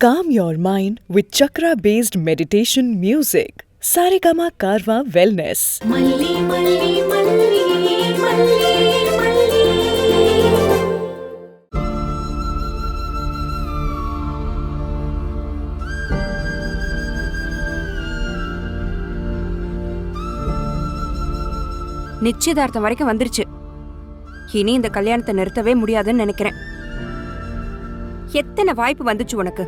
Calm your mind with chakra-based meditation music. Saregama Karwa Wellness. மல்லி மல்லி மல்லி மல்லி மல்லி. நிச்சயதார்த்தம் வரைக்கும் வந்துருச்சு. இனி இந்த கல்யாணத்தை நிறுத்தவே முடியாதுன்னு நினைக்கிறேன். எத்தனை வாய்ப்பு வந்துச்சு உனக்கு.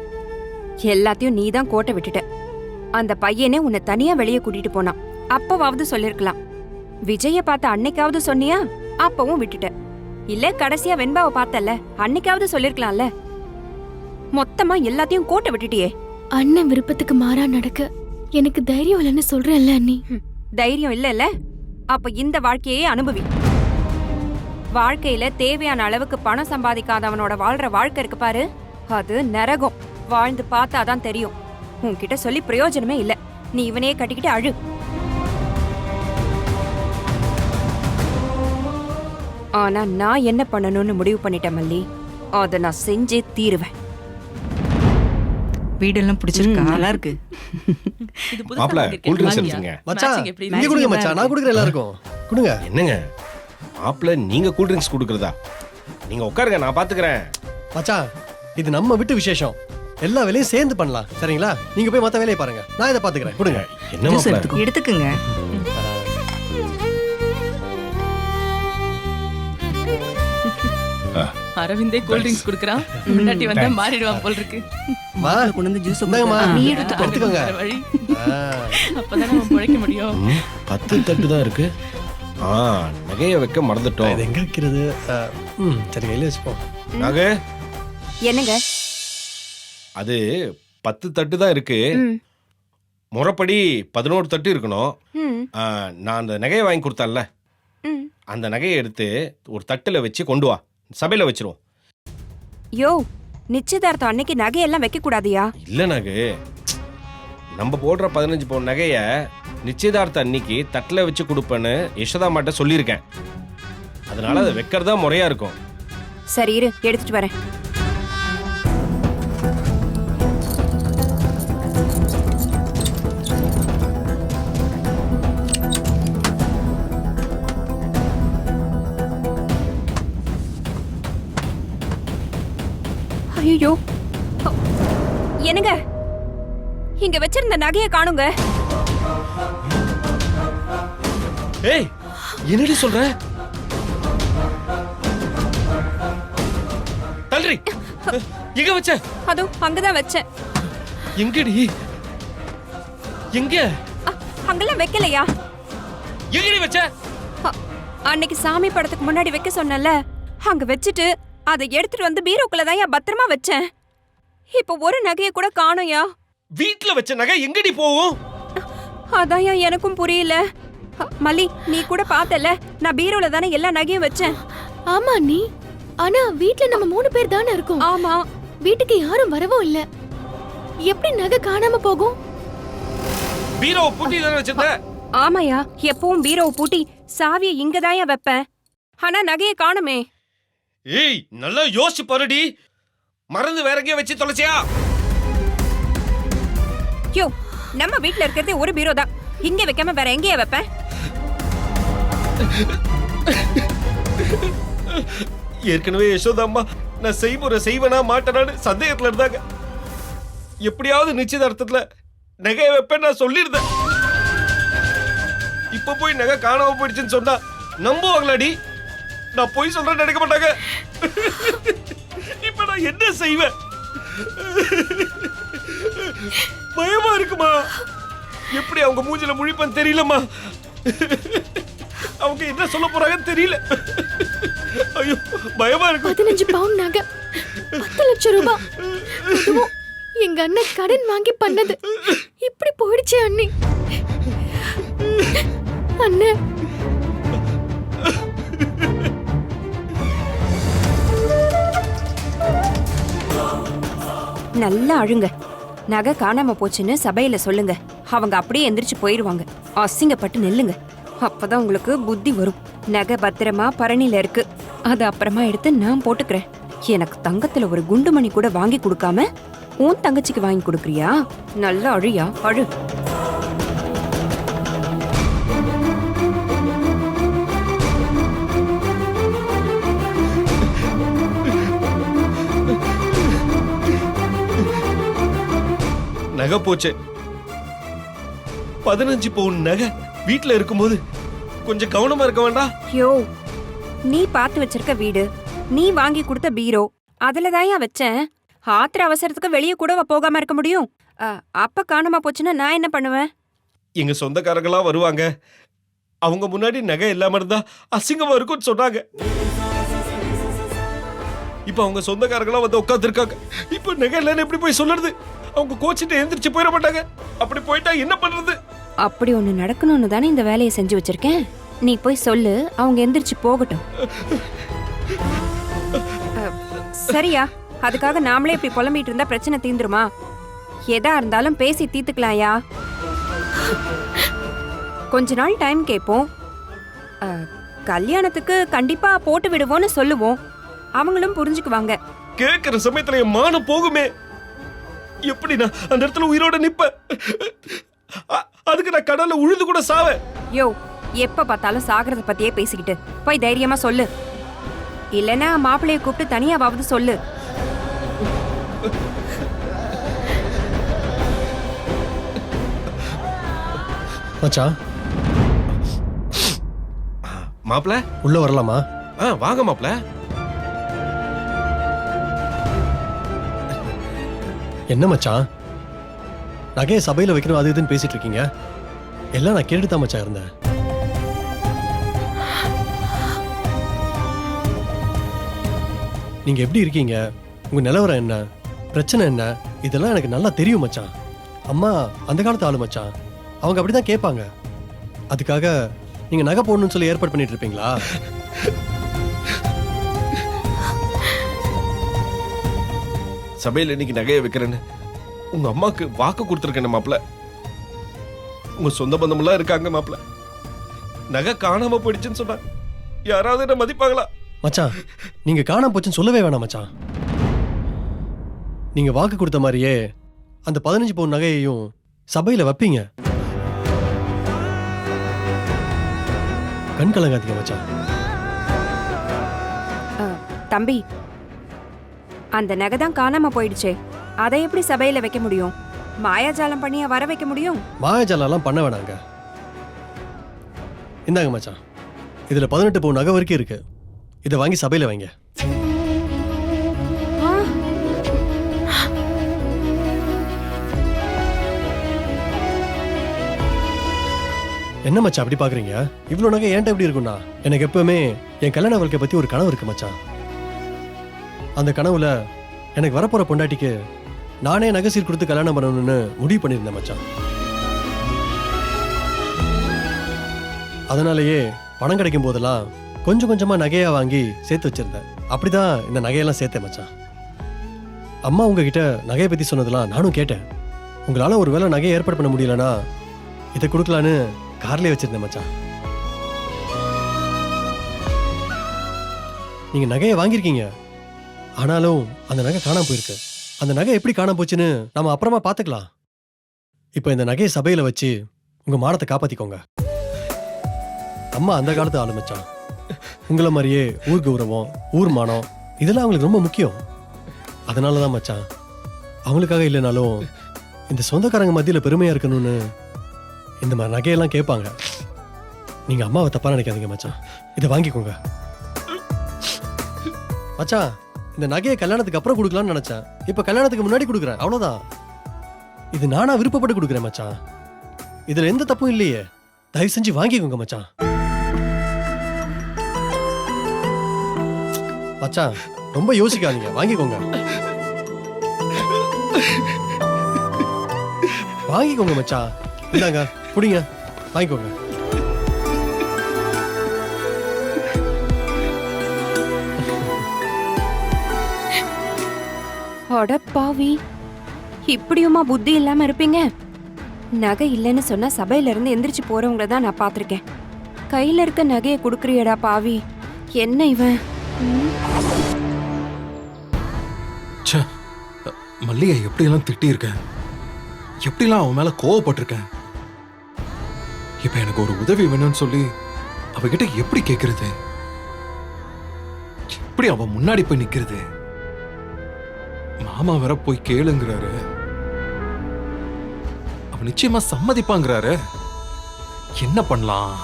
எல்லாத்தையும் நீதான் கோட்டை விட்டுட்ட. அந்த பையனே உன்னை தனியா வெளியே கூட்டிட்டு போனான். அப்பவாவது சொல்லிருக்கலாம். விஜய பார்த்த அன்னைக்காவது சொன்னியா? அப்பவும் விட்டுட்ட. இல்ல கடைசியா வெண்பாவை பார்த்தல, அன்னைக்காவது சொல்லிருக்கலாம்ல. மொத்தமா எல்லாத்தையும் கோட்டை விட்டுட்டியே. அண்ணன் விருப்பத்துக்கு மாறா நடக்க எனக்கு தைரியம் இல்லைன்னு சொல்றேன்ல அண்ணி. தைரியம் இல்ல? அப்ப இந்த வாழ்க்கையே அனுபவி. வாழ்க்கையில தேவையான அளவுக்கு பணம் சம்பாதிக்காதவனோட வாழ்ற வாழ்க்கை இருக்கு பாரு, அது நரகம். வாழ்ந்து பார்த்தாதான் தெரியும். உன்கிட்ட சொல்லி பிரயோஜனமே இல்ல. நீ இவனையே கட்டிக்கிட்டு அழு. ஆனா நான் என்ன பண்ணணும்னு முடிவு பண்ணிட்டேன் மல்லி. அத நான் செஞ்சே தீருவேன். வீடெல்லாம் பிடிச்சிருக்கா? நல்லா இருக்கு. மாப்ள கூல் ட்ரிங்க்ஸ் எடுத்துங்க. மச்சான் நீங்க கொடுங்க மச்சான், நான் கொடுக்குறேன் எல்லாருக்கும். கொடுங்க. என்னங்க மாப்ள நீங்க கூல் ட்ரிங்க்ஸ் குடுக்குறதா? நீங்க உட்காருங்க, நான் பாத்துக்கறேன். மச்சான் இது நம்ம வீட்டு விசேஷம். எல்லா வேலையும் சேர்ந்து பண்ணலாம், சரிங்களா? நீங்க போய் மத்த வேலையை பாருங்க, நான் இதை பாத்துக்கிறேன். கொடுங்க. என்ன மாப்ள? எடுத்துக்குங்க. அரவிந்தே கூல் ட்ரிங்க்ஸ் குடுக்குறான். முன்னாடி வந்தா மாறிடுவான் போல இருக்கு. மா கொண்டு வந்து ஜூஸ் இந்தாங்கம்மா. நீ எடுத்துக்கோங்க. வழி அப்பதான் நம்ம பிழைக்க முடியும். 10 தட்டு தான் இருக்கு. நகைய வைக்க மறந்துட்டோம். இது எங்க வைக்கிறது? சரி கையில வச்சுப்போம். நகை என்னங்க? அது 10 தட்டு தான் இருக்கு. முறைப்படி 11 தட்டு இருக்கணும். நான் அந்த நகையை வாங்கி கொடுத்தேன்ல, அந்த நகையை எடுத்து ஒரு தட்டுல வச்சு கொண்டு வா, சபையில வச்சிருவோம். யோ, நிச்சயதார்த்தம் அன்னைக்கு நகையெல்லாம் வைக்க கூடாதியா? இல்ல நகை, நம்ம போடுற 15 பவுன் நகைய நிச்சயதார்த்த அன்னைக்கு தட்டுல வச்சு கொடுப்பேன்னு யசோதா மாட்ட சொல்லியிருக்கேன். அதனால அதை வைக்கிறதா முறையா இருக்கும். சரி இரு, எடுத்துட்டு வரேன். ஐயோ, என்னங்க இங்க வச்சிருந்த நகையை காணுங்க. ஏய், என்னடி சொல்ற? தல்றி, எங்க வச்ச? அதோ அங்கதான் வச்சேன். எங்கடி? எங்க? அங்கெல்லாம் வைக்கலையா? எங்கடி வச்ச? அன்னைக்கு சாமி படத்துக்கு முன்னாடி வைக்க சொன்னல, அங்க வச்சுட்டு அதை எடுத்துட்டு வந்து பீரோக்குள்ளதான் பத்திரமா வச்சேன். இப்ப ஒரு நகையை கூட காணோயா. வீட்ல வச்ச நகை எங்கடி போகும்? அதான் எனக்கும் புரியல. மல்லி, நீ கூட பார்த்தல, நான் பீரோல தானே எல்லா நகையும் வச்சேன். ஆமா அண்ணி, ஆனா வீட்ல நம்ம 3 பேர் தானே இருக்கோம். ஆமா, வீட்டுக்கு யாரும் வரவும் இல்ல. எப்படி நகை காணாம போகும்? பீரோவை பூட்டி தானே வச்சிருந்த? ஆமாயா, எப்பவும் பீரோவை பூட்டி சாவியை இங்கதாயா வைப்பேன். ஆனா நகையை காணுமே. ஏய், நல்லா யோசிச்சு பாருடி. மறந்து வேற எங்கேயும் வச்சு தொலைச்சியா? யோ, நம்ம வீட்ல இருக்கிறதே ஒரு பீரோ தான். இங்க வைக்காம வேற எங்கேயா வைப்பேன்? ஏற்கனவே யசோதா அம்மா நான் செய்வனா மாட்டேனான்னு சந்தேகத்துல இருந்தாங்க. எப்படியாவது நிச்சயதார்த்தத்துல நகையை வைப்பேன் நான் சொல்லியிருந்தேன். இப்ப போய் நகை காணாம போயிடுச்சுன்னு சொன்னா நம்புவாங்களாடி? நான் போய் சொல்றேன்னு நினைக்க மாட்டாங்க. இப்ப நான் என்ன செய்வேன்? பயமா இருக்குமா? எப்படி அவங்க மூஞ்சில முழிப்பேன்னு தெரியலமா. அவங்க என்ன சொல்ல போறாங்கன்னு தெரியல. ஐயோ, பயமா இருக்கு. 15 பவுன் நகை, 10 லட்சம் ரூபாய். அதுவும் எங்க அண்ணன் கடன் வாங்கி பண்ணது. இப்படி போயிடுச்சே அண்ணி. அண்ணே, நல்லா அழுங்க. நகை காணாம போச்சுன்னு சபையில சொல்லுங்க. அவங்க அப்படியே எந்திரிச்சு போயிருவாங்க. அசிங்கப்பட்டு நெல்லுங்க. அப்பதான் உங்களுக்கு புத்தி வரும். நகை பத்திரமா பரணில இருக்கு. அது அப்புறமா எடுத்து நான் போட்டுக்கிறேன். எனக்கு தங்கத்துல ஒரு குண்டுமணி கூட வாங்கி கொடுக்காம உன் தங்கச்சிக்கு வாங்கி கொடுக்குறியா? நல்லா அழியா அழு. நகை போச்சு. 15 பவுன் நகை வீட்டுல இருக்கும்போது கொஞ்சம் கவனமா இருக்க வேண்டாம்? யோ, நீ பார்த்து வச்சிருக்க வீடு, நீ வாங்கி கொடுத்த பீரோ, அதுலதாயா வச்சேன். ஆத்திர அவசரத்துக்கு வெளியே கூட போகாம இருக்க முடியும்? அப்ப காணாம போச்சுன்னா நான் என்ன பண்ணுவேன்? எங்க சொந்தக்காரங்களா வருவாங்க, அவங்க முன்னாடி நகை இல்லாம இருந்தா அசிங்கமா இருக்கும்னு சொன்னாங்க. இப்ப அவங்க சொந்தக்காரங்களா வந்து உட்கார்ந்து இருக்காங்க. இப்ப நகை இல்லைன்னு எப்படி போய் சொல்லுறது? அவங்க கோச்சிட்டு எந்திரிச்சு போயிட மாட்டாங்க. அப்படி போயிட்டா என்ன பண்றது? அப்படி ஒண்ணு நடக்கணும்னு தானே இந்த வேலையை செஞ்சு வச்சிருக்கேன். நீ போய் சொல்லு, அவங்க எந்திரிச்சு போகட்டும். சரியா? அதுக்காக நாமளே இப்படி புலம்பிட்டு இருந்தா பிரச்சனை தீந்துருமா? எதா இருந்தாலும் பேசி தீர்த்துக்கலாம்யா. கொஞ்ச நாள் டைம் கேட்போம். கல்யாணத்துக்கு கண்டிப்பா போட்டு விடுவோம்னு சொல்லுவோம். அவங்களும் புரிஞ்சுக்குவாங்க. கேட்கிற சமயத்துல என் மானம் போகுமே. எப்படி நான் அந்த இடத்துல உயிரோட நிப்ப? அதுக்கு நான் கடல்ல உழுது கூட சாவேன். யோ, எப்ப பார்த்தாலும் சாகிறத பத்தியே பேசிக்கிட்டு போய் தைரியமா சொல்லு. இல்லனா மாப்பிள்ளைய கூப்பிட்டு தனியாவது சொல்லு. மச்சான், மாப்பிள்ள உள்ள வரலாமா? வாங்க மாப்பிள்ள. என்ன மச்சான், நகையை சபையில வைக்கணும் அது இதுன்னு பேசிட்டு இருக்கீங்க. எல்லாம் நான் கேட்டுதான் மச்சான் இருந்தேன். நீங்க எப்படி இருக்கீங்க, உங்க நிலவரம் என்ன, பிரச்சனை என்ன, இதெல்லாம் எனக்கு நல்லா தெரியும் மச்சான். அம்மா அந்த காலத்து ஆளு மச்சான், அவங்க அப்படிதான் கேட்பாங்க. அதுக்காக நீங்க நகை போடணும்னு சொல்லி ஏற்பாடு பண்ணிட்டு இருப்பீங்களா? சபையில இன்னைக்கு நகையை வைக்கிறேன்னு உங்க அம்மாக்கு வாக்கு கொடுத்துருக்கேன் மாப்பிள்ள. உங்க சொந்த பந்தம் எல்லாம் இருக்காங்க மாப்பிள்ள. நகை காணாம போயிடுச்சுன்னு சொன்னா யாராவது என்ன மதிப்பாங்களா? மச்சான், நீங்க காணாம போச்சுன்னு சொல்லவே வேணாம் மச்சான். நீங்க வாக்கு கொடுத்த மாதிரியே அந்த 15 பவுன் நகையையும் சபையில வைப்பீங்க. கண் கலங்காதீங்க மச்சான். தம்பி, அந்த நகை தான் காணாம போயிடுச்சே, அதை எப்படி சபையில வைக்க முடியும்? மாயாஜாலம் பண்ணியா வர வைக்க முடியும்? மாயாஜாலம் பண்ண வேணாங்க. இந்தாங்க மச்சான், இதுல 18 பவுன் நகை வரைக்கும் இருக்கு. இதை வாங்கி சபையில வைங்க. என்ன மச்சான் அப்படி பாக்குறீங்க? இவ்வளவு நகை ஏன்ட்ட எப்படி இருக்கும்னா, எனக்கு எப்பவுமே என் கல்யாண வாழ்க்கை பத்தி ஒரு கனவு இருக்கு மச்சான். அந்த கனவுல எனக்கு வரப்போற பொண்டாட்டிக்கு நானே நகை சீர் கொடுத்து கல்யாணம் பண்ணணும்னு முடிவு பண்ணியிருந்தேன் மச்சான். அதனாலேயே பணம் கிடைக்கும் போதெல்லாம் கொஞ்சம் கொஞ்சமா நகையா வாங்கி சேர்த்து வச்சிருந்தேன். அப்படிதான் இந்த நகையெல்லாம் சேர்த்தேன் மச்சான். அம்மா உங்ககிட்ட நகையை பத்தி சொன்னதெல்லாம் நானும் கேட்டேன். உங்களால ஒரு வேளை நகையை ஏற்பாடு பண்ண முடியலன்னா இதை கொடுக்கலான்னு கார்லயே வச்சிருந்தேன் மச்சான். நீங்க நகையை வாங்கியிருக்கீங்க, ஆனாலும் அந்த நகை காணாம போயிருக்கு. அந்த நகை எப்படி காணாம போச்சுன்னு நாம அப்புறமா பாத்துக்கலாம். இப்ப இந்த நகையை சபையில வச்சு உங்க மானத்தை காப்பாத்திக்கோங்க. அம்மா அந்த காலத்து ஆளு மச்சான். உங்களை மாதிரியே ஊர் கௌரவம், ஊர் மானம் இதெல்லாம் அவங்களுக்கு ரொம்ப முக்கியம். அதனாலதான் மச்சான், அவங்களுக்காக இல்லைனாலும் இந்த சொந்தக்காரங்க மத்தியில பெருமையா இருக்கணும்னு இந்த மாதிரி நகையெல்லாம் கேட்பாங்க. நீங்க அம்மாவை தப்பா நினைக்காதீங்க மச்சான். இதை வாங்கிக்கோங்க மச்சான். இந்த நகையை கல்யாணத்துக்கு அப்புறம் கொடுக்கலாம்னு நினைச்சேன். இப்ப கல்யாணத்துக்கு முன்னாடி கொடுக்குறேன், அவ்வளவுதான். இது நானா விருப்பப்பட்டு கொடுக்குறேன் மச்சான். இதுல எந்த தப்பும் இல்லையே. தயவு செஞ்சு வாங்கிக்கோங்க மச்சான். மச்சான் ரொம்ப யோசிக்காதீங்க, வாங்கிக்கோங்க. வாங்கிக்கோங்க மச்சான். இந்தாங்க புடிங்க, வாங்கிக்கோங்க. அட பாவி, இப்படியுமா புத்தி இல்லாம இருப்பீங்க? நகை இல்லைன்னு சொன்னா சபையில இருந்து எந்திரிச்சு போறவங்கள தான் நான் பாத்திருக்கேன். கையில இருக்க நகையை குடுக்கறியடா பாவி. என்ன இவன்? மல்லிகை எப்படியெல்லாம் திட்டியிருக்கேன், எப்படிலாம் அவன் மேல கோவப்பட்டிருக்கேன். இப்ப எனக்கு ஒரு உதவி வேணும்னு சொல்லி அவகிட்ட எப்படி கேக்குறது, எப்படி அவன் முன்னாடி போய் நிக்கிறது? மாமா வேற போய் கேளுங்கிறாரு, அவன் நிச்சயமா சம்மதிப்பாங்கிறாரு. என்ன பண்ணலாம்?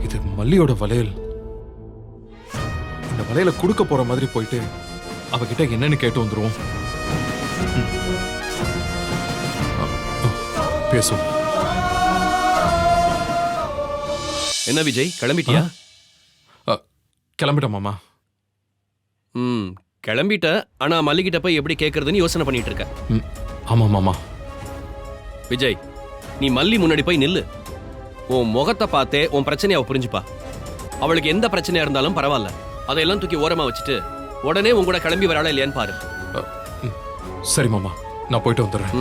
இது மல்லியோட வளையல். இந்த வளையல கொடுக்க போற மாதிரி போயிட்டு அவகிட்ட என்னன்னு கேட்டு வந்துருவோம். பேசும். என்ன விஜய், கிளம்பிட்டியா? கிளம்பிட்டேன் மாமா. கிளம்பிட்ட. ஆனா மல்லிகிட்ட போய் எப்படி கேட்கறதுன்னு யோசனை பண்ணிட்டு இருக்க. ஆமா மாமா. விஜய், நீ மல்லி முன்னாடி போய் நில்லு. உன் முகத்தை பார்த்தே உன் பிரச்சனையை அவ புரிஞ்சுப்பா. அவளுக்கு எந்த பிரச்சனையா இருந்தாலும் பரவாயில்ல, அதையெல்லாம் தூக்கி ஓரமா வச்சுட்டு உடனே உன் கூட கிளம்பி வராளா இல்லையான்னு பாரு. சரி மாமா, நான் போயிட்டு வந்துடுறேன்.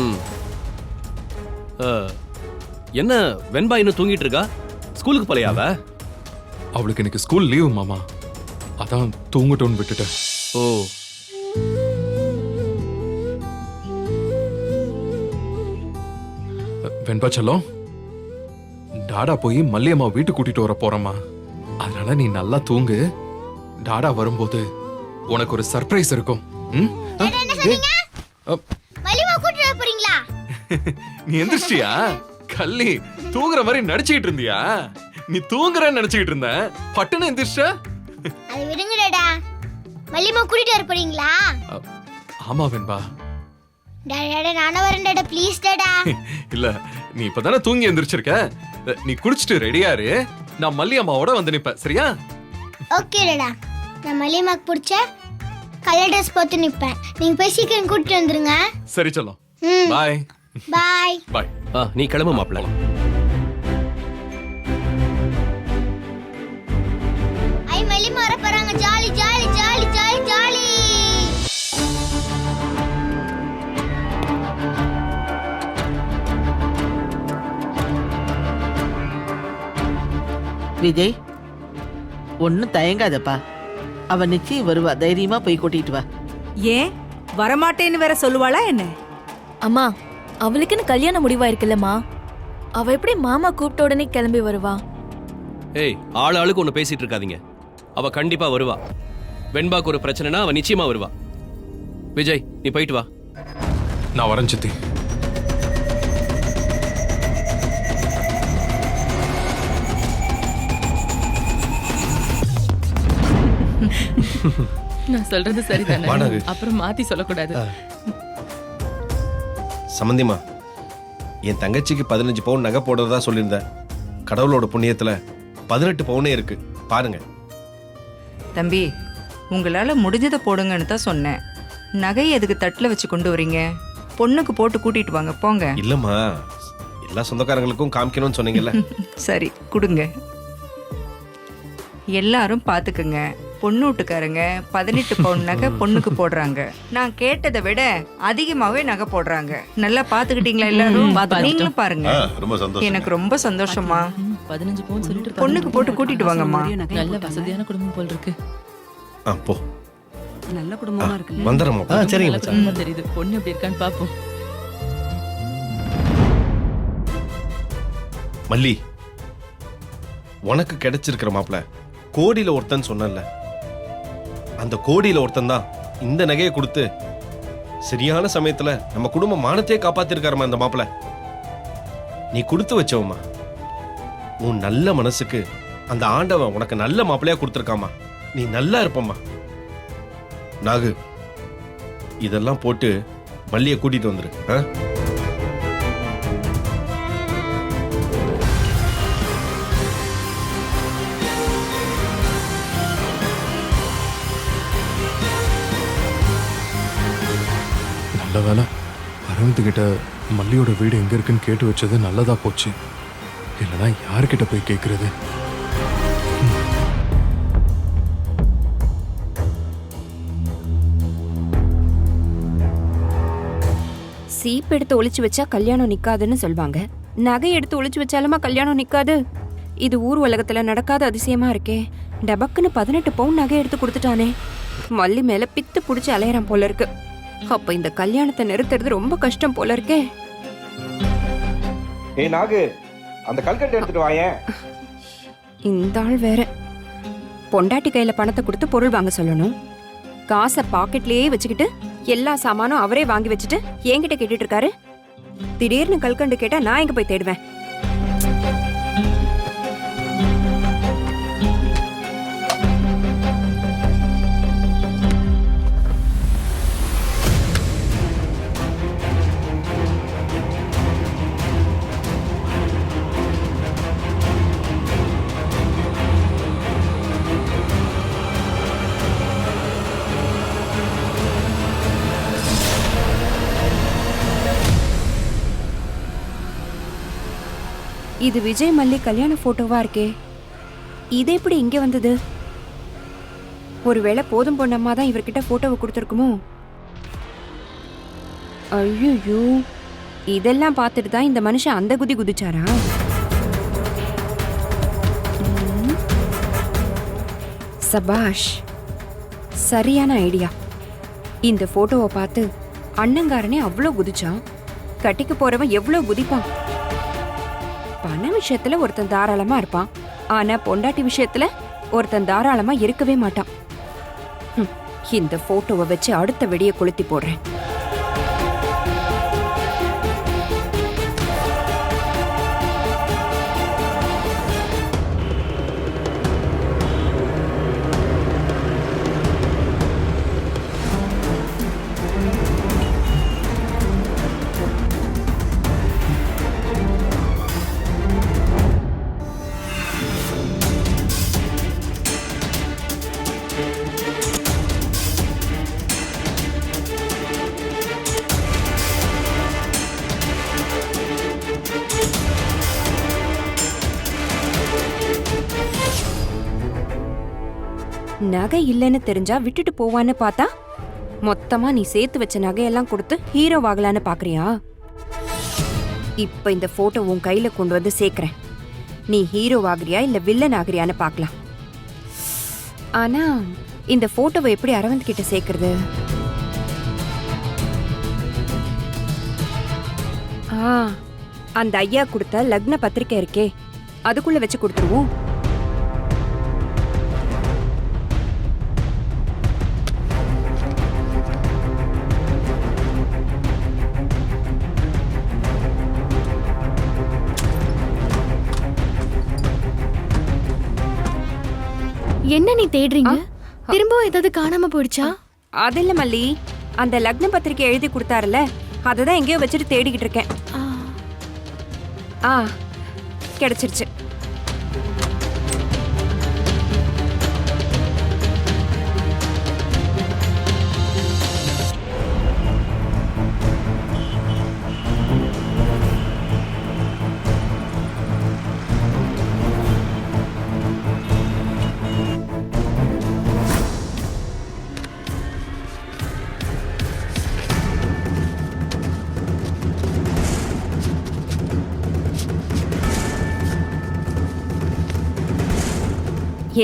என்ன வெண்பா இன்னும் தூங்கிட்டு இருக்கா? ஸ்கூலுக்கு போலையாவ? அவளுக்கு இன்னைக்கு ஸ்கூல் லீவு மாமா, அதான் தூங்கட்டும்னு விட்டுட்டேன். ஓ, வெண்பா செல்லம், டாடா போய் மல்லியம்மா வீட்டுக்கு கூட்டிட்டு வர போறோமா, அதனால நீ நல்லா தூங்கு. டாடா வரும்போது உனக்கு ஒரு சர்ப்ரைஸ் இருக்கும். நீ எந்திரிச்சியா? கள்ளி, தூங்குற மாதிரி நடிச்சுக்கிட்டு இருந்தியா? நீ தூங்குறன்னு நினைச்சுக்கிட்டு இருந்த, பட்டுன்னு எந்திரிச்ச. அது விடுங்கடா. மல்லிமா கூட்டிட்டு வர போறீங்களா? ஆமா வெண்பா. டாடா நானே வரேன் டாடா, ப்ளீஸ் டாடா. இல்ல, நீ இப்பதானே தூங்கி எந்திரிச்சிருக்க. நீ குடிச்சிட்டு ரெடியாரு, நான் மல்லியம்மாவோட வந்து நிப்பேன். சரியா? ஓகே டாடா. நான் மல்லிமாக்கு பிடிச்ச கலர் ட்ரெஸ் போட்டு நிப்பேன். நீங்க போய் சீக்கிரம் கூட்டிட்டு வந்துருங்க. சரி செல்லம். பாய். பாய். பாய். நீ கிளம்பு மாப்ள. ஐ மல்லிமா வர போறாங்க. Jolly jolly jolly jolly jolly. Vijay, ஒன்னும் தயங்காதப்பா. அவ நிச்சயம் வருவா. தைரியமா போய் கூட்டிட்டு வா. ஏன் வரமாட்டேன்னு வேற சொல்லுவாளா என்ன? அம்மா, அவளுக்குன்னு கல்யாணம் முடிவாயிருக்குல்லம்மா. அவ எப்படி மாமா கூப்பிட்ட உடனே கிளம்பி வருவா? ஏய், ஆளுக்கு ஒண்ணு பேசிட்டு இருக்காதீங்க. அவ கண்டிப்பா வருவா. வெண்பாக்கு ஒரு பிரச்சனைனா அவ நிச்சயமா வருவா. விஜய், நீ போயிட்டு வா. நான் வரேன் சித்தி. நான் சொல்றது சரிதானே? வாடகை. அப்புறம் மாத்தி சொல்லக்கூடாது. சம்பந்திமா, என் தங்கச்சிக்கு 15 பவுன் நகை போடுறதா சொல்லியிருந்தேன். கடவுளோட புண்ணியத்துல 18 பவுனே இருக்கு. பாருங்க. தம்பி, உங்களால முடிஞ்சதை போடுங்கன்னு தான் சொன்னேன். நகையை எதுக்கு தட்டுல வச்சு கொண்டு வரீங்க? பொண்ணுக்கு போட்டு கூட்டிட்டு வாங்க, போங்க. இல்லம்மா, எல்லா சொந்தக்காரங்களுக்கும் காமிக்கணும்னு சொன்னீங்கல்ல. சரி, கொடுங்க. எல்லாரும் பாத்துக்குங்க. பொண்ணு வீட்டுக்காரங்க 18 பவுன் நகை பொண்ணுக்கு போடுறாங்க. நான் கேட்டதை விட அதிகமாவே நகை போடுறாங்க. நல்லா பாத்துக்கிட்டீங்களா எல்லாரும்? நீங்களும் பாருங்க. எனக்கு ரொம்ப சந்தோஷமா. 15 பவுன் சொல்லிட்டு இருக்காங்க. பொண்ணுக்கு போட்டு கூட்டிட்டு வாங்கம்மா. நல்ல வசதியான குடும்பம் போல் இருக்கு. போ. நல்ல குடும்பமா இருக்கு. வந்துடுறோம். சரிங்க நல்ல குடும்பமா தெரியுது. பொண்ணு எப்படி இருக்கான்னு பாப்போம். மல்லி, உனக்கு கிடைச்சிருக்கிற மாப்பிள கோடியில ஒருத்தன் சொன்னல, அந்த கோடியில ஒருத்தன் தான் இந்த நகையை கொடுத்து சரியான சமயத்துல நம்ம குடும்ப மானத்தையே காப்பாத்திருக்காருமா இந்த மாப்பிள. நீ கொடுத்து வச்சவமா, உன் நல்ல மனசுக்கு அந்த ஆண்டவன் உனக்கு நல்ல மாப்பிளையா கொடுத்துருக்காமா. நீ நல்லா இருப்பம்மா. நாகு, இதெல்லாம் போட்டு மல்லியை கூட்டிட்டு வந்துரு. நல்ல வேலை, அரவிந்த் கிட்ட மல்லியோட வீடு எங்க இருக்குன்னு கேட்டு வச்சது நல்லதா போச்சு. இல்லைன்னா யார்கிட்ட போய் கேட்கறது? சீப் எடுத்து ஒளிச்சு வச்சா கல்யாணம் நிக்காதுன்னு சொல்வாங்க. நகை எடுத்து ஒளிச்சு வச்சாலுமா கல்யாணம் நிக்காது? இது ஊர் உலகத்துல நடக்காத அதிசயமா இருக்கே. டபக்குன்னு 18 பவுன் நகை எடுத்து கொடுத்துட்டானே. மல்லி மேல பித்து புடிச்சு அலையறான் போல இருக்கு. அப்ப இந்த கல்யாணத்தை நிறுத்துறது ரொம்ப கஷ்டம் போல இருக்கே. ஏய் நாகு, அந்த கல்கட்டை எடுத்துட்டு வாயேன். இந்த ஆள் வேற. பொண்டாட்டி கையில பணத்தை கொடுத்து பொருள் வாங்க சொல்லணும். காசை பாக்கெட்லயே வச்சுக்கிட்டு எல்லா சாமானும் அவரே வாங்கி வச்சுட்டு என்கிட்ட கேட்டுட்டு இருக்காரு. திடீர்னு கல்கண்டு கேட்டா நான் எங்க போய் தேடுவேன்? இது விஜய் மல்லி கல்யாண போட்டோவா இருக்கே. இது எப்படி இங்க வந்தது? ஒருவேளை போதும் பொண்ணம்மா தான் இவர்கிட்ட போட்டோவை கொடுத்துருக்குமோ? ஐயோ, இதெல்லாம் பார்த்துட்டு தான் இந்த மனுஷன் அந்த குதி குதிச்சாரா? சபாஷ், சரியான ஐடியா. இந்த போட்டோவை பார்த்து அண்ணங்காரனே அவ்வளோ குதிச்சான். கட்டிக்கு போறவன் எவ்வளோ குதிப்பான். பண விஷயத்துல ஒருத்தன் தாராளமா இருப்பான், ஆனா பொண்டாட்டி விஷயத்துல ஒருத்தன் தாராளமா இருக்கவே மாட்டான். இந்த போட்டோவை வச்சு அடுத்த வெடியை கொளுத்தி போடுறேன். நகை இல்லைன்னு தெரிஞ்சா விட்டுட்டு போவான்னு பார்த்தா மொத்தமா நீ சேர்த்து வச்ச நகையெல்லாம் கொடுத்து ஹீரோ ஆகலான்னு பாக்குறியா? இப்ப இந்த போட்டோ உன் கையில கொண்டு வந்து சேர்க்கிறேன். நீ ஹீரோ ஆகிறியா இல்ல வில்லன் ஆகிறியான்னு பார்க்கலாம். ஆனா இந்த போட்டோவை எப்படி அரவிந்த் கிட்ட சேர்க்கறது? அந்த ஐயா கொடுத்த லக்ன பத்திரிக்கை இருக்கே, அதுக்குள்ள வச்சு கொடுத்துருவோம். என்ன நீ தேடுறீங்க? திரும்பவும் ஏதாவது காணாம போயிடுச்சா? அது இல்ல மல்லி, அந்த லக்ன பத்திரிக்கை எழுதி கொடுத்தாருல, அததான் எங்கேயோ வச்சுட்டு தேடிக்கிட்டு இருக்கேன். கிடைச்சிருச்சு.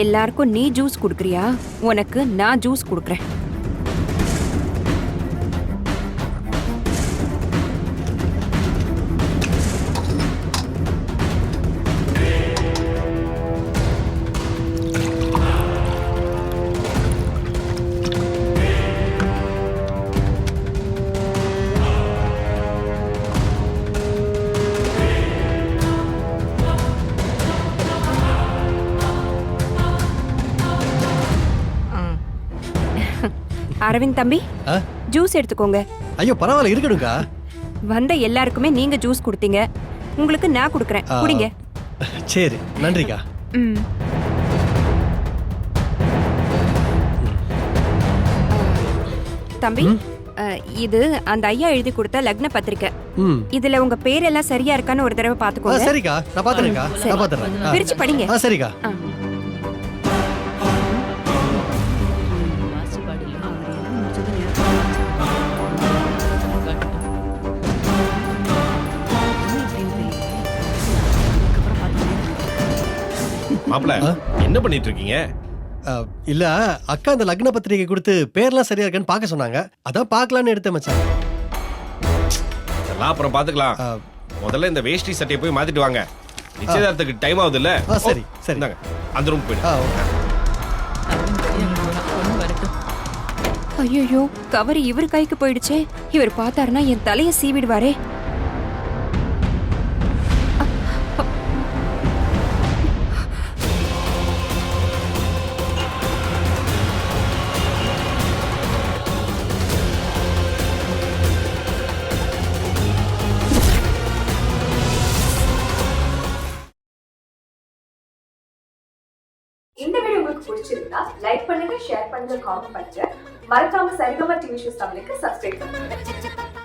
எல்லாருக்கும் நீ ஜூஸ் குடுக்கறியா? உனக்கு நான் ஜூஸ் குடுக்கறேன். அரவிந்த் தம்பி, ஜூஸ் எடுத்துக்கோங்க. ஐயோ பரவாயில்ல, இருக்கணும்க்கா. வந்த எல்லாருக்குமே நீங்க ஜூஸ் கொடுத்தீங்க, உங்களுக்கு நான் கொடுக்கறேன். குடிங்க. சரி, நன்றிக்கா. தம்பி, இது அந்த ஐயா எழுதி கொடுத்த லக்ன பத்திரிக்கை. இதுல உங்க பேரெல்லாம் சரியா இருக்கான்னு ஒரு தடவை பாத்துக்கோங்க. சரிக்கா, நான் பாத்துறேன்க்கா. நான் பாத்துறேன். பிரிச்சு படிங்க. சரிக்கா. மாப்பிள என்ன பண்ணிட்டு இருக்கீங்க? இல்ல அக்கா அந்த லக்ன பத்திரிகை கொடுத்து பேர்லாம் சரியா இருக்கான்னு பார்க்க சொன்னாங்க. அதான் பார்க்கலான்னு எடுத்தேன் மச்சான். அதெல்லாம் அப்புறம் பாத்துக்கலாம். முதல்ல இந்த வேஷ்டி சட்டையை போய் மாத்திட்டு வாங்க. நிச்சயதார்த்தத்துக்கு டைம் ஆகுது இல்ல? சரி சரி. இந்தாங்க அந்த ரூம் போயிடு. ஐயோ கவரி இவர் கைக்கு போயிடுச்சே. இவர் பார்த்தாருன்னா என் தலைய சீவிடுவாரே. இந்த வீடியோ உங்களுக்கு பிடிச்சிருந்தா லைக் பண்ணுங்க, ஷேர் பண்ணுங்க, காமெண்ட் பண்ணுங்க. மறக்காம சரிகமா டிவி ஷோஸ் தமிழுக்கு சப்ஸ்கிரைப் பண்ணுங்க.